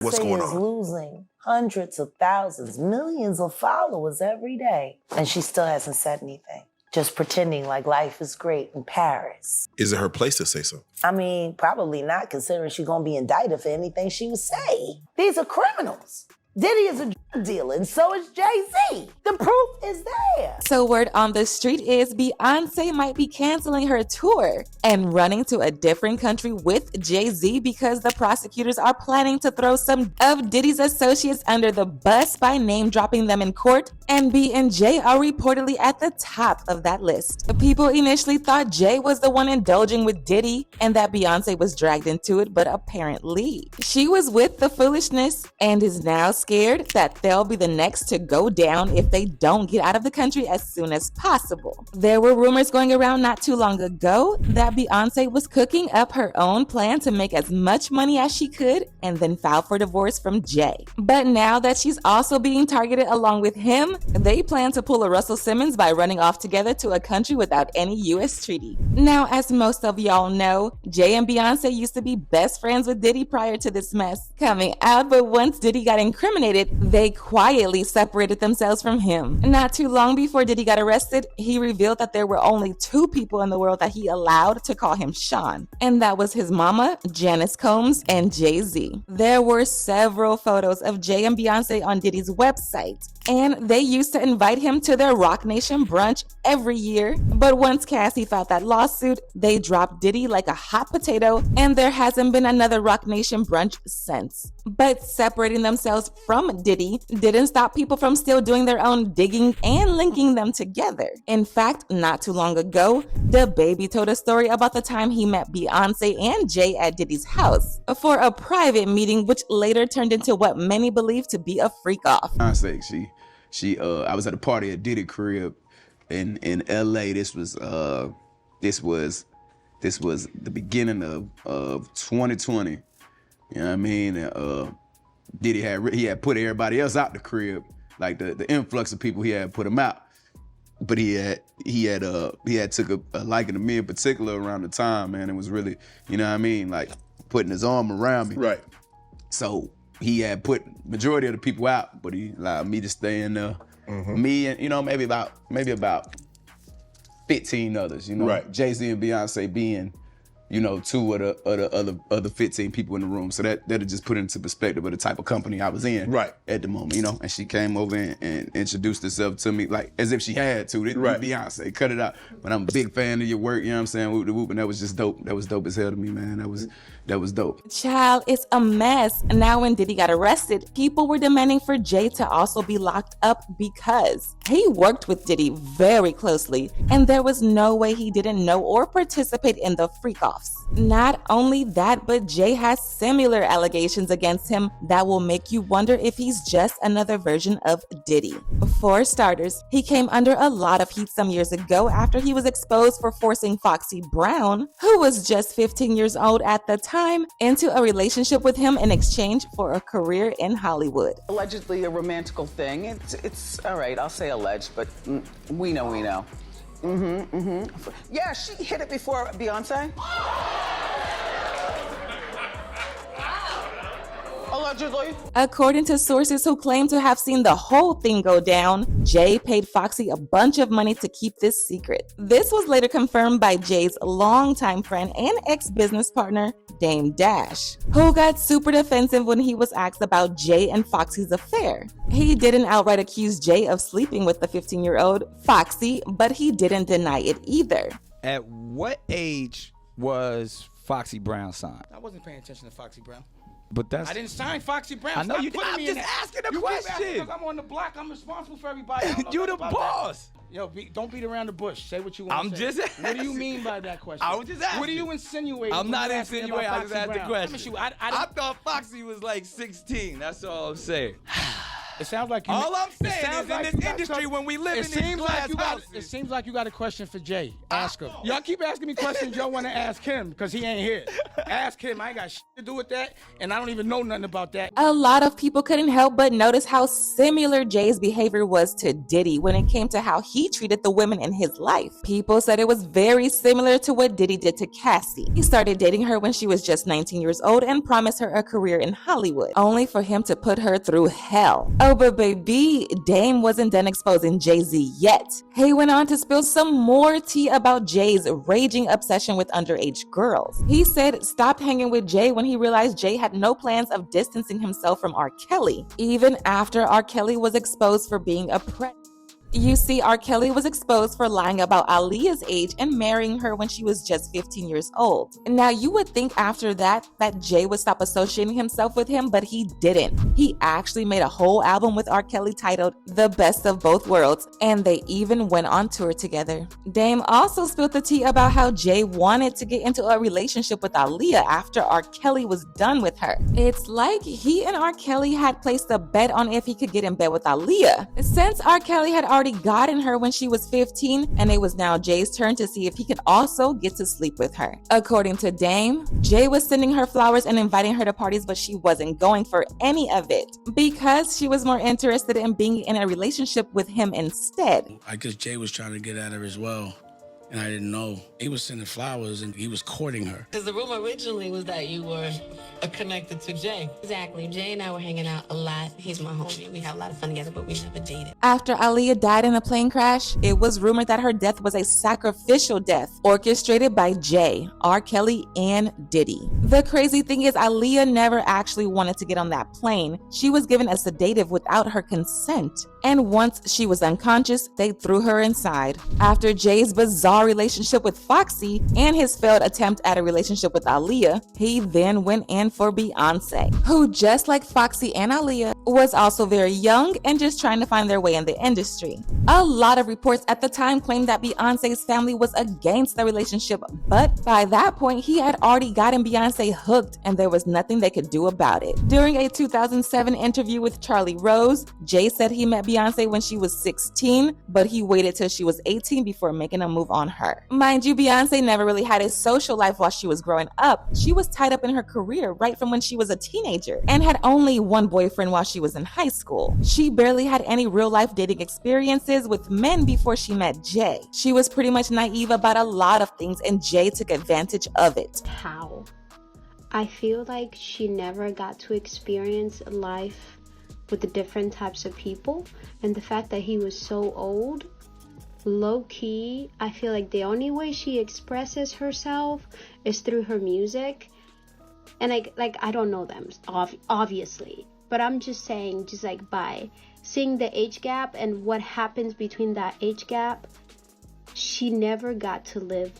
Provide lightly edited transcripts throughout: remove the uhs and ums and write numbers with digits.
What's going is on? losing hundreds of thousands, millions of followers every day. And she still hasn't said anything. Just pretending like life is great in Paris. Is it her place to say so? I mean, probably not, considering she's gonna be indicted for anything she would say. These are criminals. Diddy is a drug dealer, and so is Jay-Z. The proof is there. So word on the street is Beyoncé might be canceling her tour and running to a different country with Jay-Z because the prosecutors are planning to throw some of Diddy's associates under the bus by name dropping them in court, and Bey and Jay are reportedly at the top of that list. People initially thought Jay was the one indulging with Diddy and that Beyoncé was dragged into it, but apparently she was with the foolishness and is now scared that they'll be the next to go down if they don't get out of the country as soon as possible. There were rumors going around not too long ago that Beyoncé was cooking up her own plan to make as much money as she could and then file for divorce from Jay. But now that she's also being targeted along with him, they plan to pull a Russell Simmons by running off together to a country without any US treaty. Now, as most of y'all know, Jay and Beyoncé used to be best friends with Diddy prior to this mess coming out, but once Diddy got incriminated, they quietly separated themselves from him. Not too long before Diddy got arrested, he revealed that there were only two people in the world that he allowed to call him Sean, and that was his mama, Janice Combs, and Jay-Z. There were several photos of Jay and Beyoncé on Diddy's website, and they used to invite him to their Rock Nation brunch every year. But once Cassie filed that lawsuit, they dropped Diddy like a hot potato, and there hasn't been another Rock Nation brunch since. But separating themselves from Diddy didn't stop people from still doing their own digging and linking them together. In fact, not too long ago, DaBaby told a story about the time he met Beyoncé and Jay at Diddy's house for a private meeting, which later turned into what many believe to be a freak-off. Beyoncé, I was at a party at Diddy crib in LA. This was the beginning of 2020. You know what I mean? Diddy had put everybody else out the crib, like the influx of people he had put them out. But he had took a liking to me in particular around the time, man. It was really, you know what I mean, like putting his arm around me. Right. So he had put majority of the people out, but he allowed me to stay in there. Mm-hmm. Me and, you know, maybe about 15 others, you know. Right. Jay-Z and Beyoncé being, you know, two of the other 15 people in the room. So that'll just put into perspective of the type of company I was in at the moment, you know. And she came over and introduced herself to me like as if she had to. Right. Beyoncé, cut it out. But I'm a big fan of your work, you know what I'm saying? Whoop de whoop, and that was just dope. That was dope as hell to me, man. That was dope. Child, it's a mess. Now when Diddy got arrested, people were demanding for Jay to also be locked up because he worked with Diddy very closely, and there was no way he didn't know or participate in the freak-offs. Not only that, but Jay has similar allegations against him that will make you wonder if he's just another version of Diddy. For starters, he came under a lot of heat some years ago after he was exposed for forcing Foxy Brown, who was just 15 years old at the time, into a relationship with him in exchange for a career in Hollywood. Allegedly a romantical thing. It's all right, I'll say alleged, but we know. Yeah, she hit it before Beyoncé. Allegedly. According to sources who claim to have seen the whole thing go down, Jay paid Foxy a bunch of money to keep this secret. This was later confirmed by Jay's longtime friend and ex-business partner, Dame Dash, who got super defensive when he was asked about Jay and Foxy's affair. He didn't outright accuse Jay of sleeping with the 15-year-old Foxy, but he didn't deny it either. At what age was Foxy Brown signed? I wasn't paying attention to Foxy Brown. But that's... I didn't sign Foxy Brown. I know Stop you did. putting I'm me in just that. asking a You keep asking, question. look, I'm on the block. I'm responsible for everybody. I don't know You the about boss. that. Yo, don't beat around the bush. Say what you want I'm to say. just What do you asking. mean by that question? I was just asking. What are you insinuating? I'm when not you asking insinuating. about I just Foxy asked the Brown? question. I I thought Foxy was like 16. That's all I'm saying. It sounds like you. All I'm it saying sounds is like in you this got industry, some- when we live it in these seems glass like you got. houses. It seems like you got a question for Jay. Ask him. Y'all keep asking me questions y'all want to ask him because he ain't here. Ask him. I ain't got shit to do with that, and I don't even know nothing about that. A lot of people couldn't help but notice how similar Jay's behavior was to Diddy when it came to how he treated the women in his life. People said it was very similar to what Diddy did to Cassie. He started dating her when she was just 19 years old and promised her a career in Hollywood, only for him to put her through hell. Oh, but baby, Dame wasn't done exposing Jay-Z yet. He went on to spill some more tea about Jay's raging obsession with underage girls. He said stopped hanging with Jay when he realized Jay had no plans of distancing himself from R. Kelly, even after R. Kelly was exposed for being a predator. You see, R. Kelly was exposed for lying about Aaliyah's age and marrying her when she was just 15 years old. Now, you would think after that Jay would stop associating himself with him, but he didn't. He actually made a whole album with R. Kelly titled The Best of Both Worlds, and they even went on tour together. Dame also spilled the tea about how Jay wanted to get into a relationship with Aaliyah after R. Kelly was done with her. It's like he and R. Kelly had placed a bet on if he could get in bed with Aaliyah. Since R. Kelly had already gotten her when she was 15, and it was now Jay's turn to see if he could also get to sleep with her. According to Dame, Jay was sending her flowers and inviting her to parties, but she wasn't going for any of it because she was more interested in being in a relationship with him instead. I guess Jay was trying to get at her as well, and I didn't know. He was sending flowers and he was courting her. Because the rumor originally was that you were connected to Jay. Exactly. Jay and I were hanging out a lot. He's my homie. We have a lot of fun together, but we never dated. After Aaliyah died in a plane crash, it was rumored that her death was a sacrificial death orchestrated by Jay, R. Kelly, and Diddy. The crazy thing is Aaliyah never actually wanted to get on that plane. She was given a sedative without her consent. And once she was unconscious, they threw her inside. After Jay's bizarre relationship with Foxy and his failed attempt at a relationship with Aaliyah, he then went in for Beyoncé, who, just like Foxy and Aaliyah, was also very young and just trying to find their way in the industry. A lot of reports at the time claimed that Beyoncé's family was against the relationship, but by that point, he had already gotten Beyoncé hooked and there was nothing they could do about it. During a 2007 interview with Charlie Rose, Jay said he met Beyoncé when she was 16, but he waited till she was 18 before making a move on her. Mind you, Beyoncé never really had a social life while she was growing up. She was tied up in her career right from when she was a teenager and had only one boyfriend while she was in high school. She barely had any real life dating experiences with men before she met Jay. She was pretty much naive about a lot of things and Jay took advantage of it. How? I feel like she never got to experience life with the different types of people, and the fact that he was so old, low-key, I feel like the only way she expresses herself is through her music. And like I don't know them obviously, but I'm just saying, just like by seeing the age gap and what happens between that age gap, she never got to live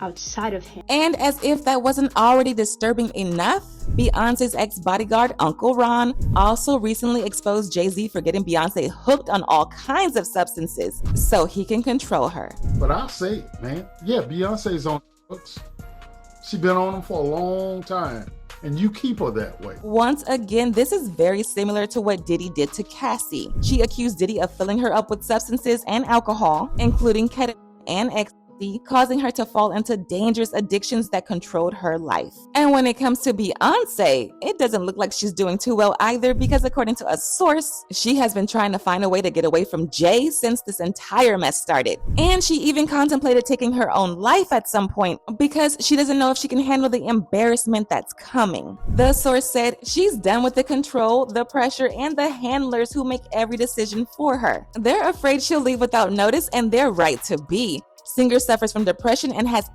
outside of him. And as if that wasn't already disturbing enough, Beyonce's ex-bodyguard, Uncle Ron, also recently exposed Jay-Z for getting Beyonce hooked on all kinds of substances so he can control her. But I'll say it, man. Yeah, Beyonce's on books. She's been on them for a long time, and you keep her that way. Once again, this is very similar to what Diddy did to Cassie. She accused Diddy of filling her up with substances and alcohol, including ketamine and ecstasy, causing her to fall into dangerous addictions that controlled her life. And when it comes to Beyoncé, it doesn't look like she's doing too well either, because according to a source, she has been trying to find a way to get away from Jay since this entire mess started. And she even contemplated taking her own life at some point because she doesn't know if she can handle the embarrassment that's coming. The source said she's done with the control, the pressure, and the handlers who make every decision for her. They're afraid she'll leave without notice, and they're right to be. Singer suffers from depression and has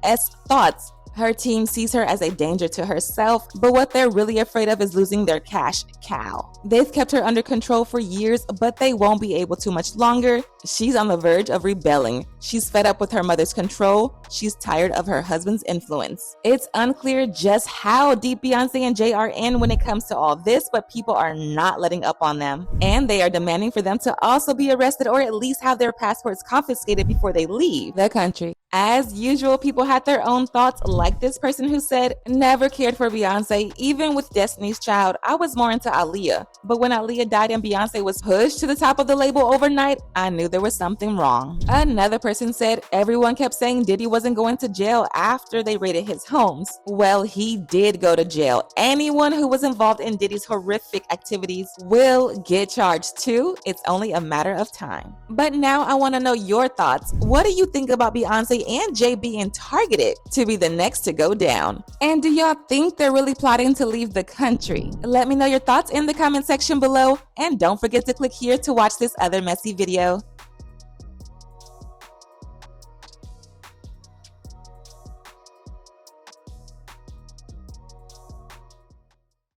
thoughts. Her team sees her as a danger to herself, but what they're really afraid of is losing their cash cow. They've kept her under control for years, but they won't be able to much longer. She's on the verge of rebelling. She's fed up with her mother's control. She's tired of her husband's influence. It's unclear just how deep Beyoncé and Jay are in when it comes to all this, but people are not letting up on them. And they are demanding for them to also be arrested or at least have their passports confiscated before they leave the country. As usual, people had their own thoughts, like this person who said, never cared for Beyonce. Even with Destiny's Child, I was more into Aaliyah. But when Aaliyah died and Beyonce was pushed to the top of the label overnight, I knew there was something wrong. Another person said, everyone kept saying Diddy wasn't going to jail after they raided his homes. Well, he did go to jail. Anyone who was involved in Diddy's horrific activities will get charged too. It's only a matter of time. But now I want to know your thoughts. What do you think about Beyonce and Jay being targeted to be the next to go down? And do y'all think they're really plotting to leave the country? Let me know your thoughts in the comment section below, and don't forget to click here to watch this other messy video.